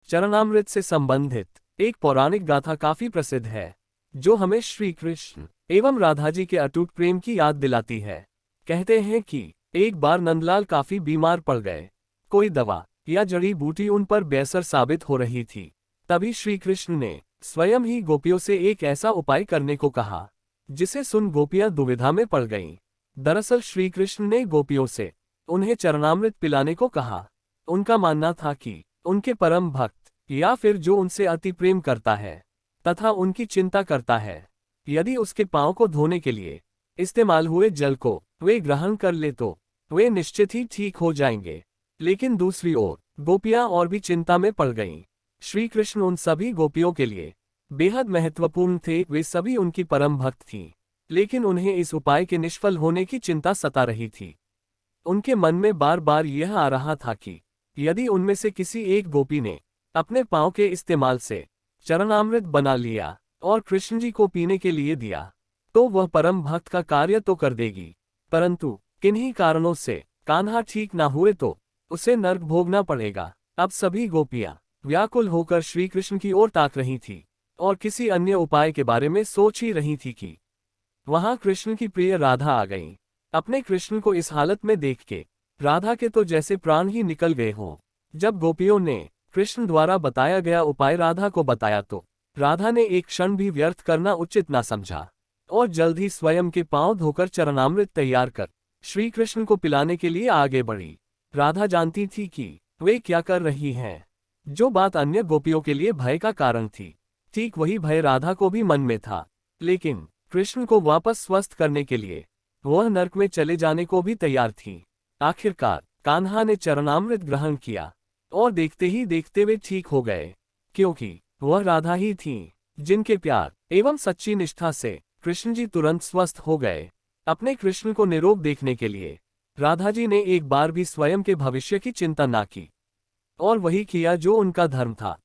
चरणामृत से संबंधित एक पौराणिक गाथा काफी प्रसिद्ध है, जो हमें श्री कृष्ण एवं राधा जी के अटूट प्रेम की याद दिलाती है। कहते हैं कि एक बार नंदलाल काफी बीमार पड़ गए। कोई दवा या जड़ी बूटी उन पर बेअसर साबित हो रही थी। तभी श्री कृष्ण ने स्वयं ही गोपियों से एक ऐसा उपाय करने को कहा, जिसे सुन गोपियां दुविधा में पड़ गईं। दरअसल श्री कृष्ण ने गोपियों से उन्हें चरणामृत पिलाने को कहा। उनका मानना था कि उनके परम भक्त या फिर जो उनसे अति प्रेम करता है तथा उनकी चिंता करता है, यदि उसके पांव को धोने के लिए इस्तेमाल हुए जल को वे ग्रहण कर ले तो वे निश्चित ही ठीक हो जाएंगे। लेकिन दूसरी ओर गोपियां और भी चिंता में पड़ गईं। श्री कृष्ण उन सभी गोपियों के लिए बेहद महत्वपूर्ण थे, वे सभी उनकी परम भक्त थीं, लेकिन उन्हें इस उपाय के निष्फल होने की चिंता सता रही थी। उनके मन में बार बार यह आ रहा था कि यदि उनमें से किसी एक गोपी ने अपने पांव के इस्तेमाल से चरणामृत बना लिया और कृष्ण जी को पीने के लिए दिया, तो वह परम भक्त का कार्य तो कर देगी, परंतु किन्हीं कारणों से कान्हा ठीक ना हुए तो उसे नर्क भोगना पड़ेगा। अब सभी गोपियां व्याकुल होकर श्री कृष्ण की ओर ताक रही थी और किसी अन्य उपाय के बारे में सोच ही रही थी कि वहां कृष्ण की प्रिय राधा आ गईं। अपने कृष्ण को इस हालत में देख के राधा के तो जैसे प्राण ही निकल गए हों। जब गोपियों ने कृष्ण द्वारा बताया गया उपाय राधा को बताया तो राधा ने एक क्षण भी व्यर्थ करना उचित ना समझा और जल्द ही स्वयं के पांव धोकर चरणामृत तैयार कर श्री कृष्ण को पिलाने के लिए आगे बढ़ी। राधा जानती थी कि वे क्या कर रही हैं। जो बात अन्य गोपियों के लिए भय का कारण थी, ठीक वही भय राधा को भी मन में था। लेकिन कृष्ण को वापस स्वस्थ करने के लिए वह नर्क में चले जाने को भी तैयार थी। आखिरकार कान्हा ने चरणामृत ग्रहण किया और देखते ही देखते वे ठीक हो गए, क्योंकि वह राधा ही थीं, जिनके प्यार एवं सच्ची निष्ठा से कृष्ण जी तुरंत स्वस्थ हो गए। अपने कृष्ण को निरोग देखने के लिए राधा जी ने एक बार भी स्वयं के भविष्य की चिंता ना की और वही किया जो उनका धर्म था।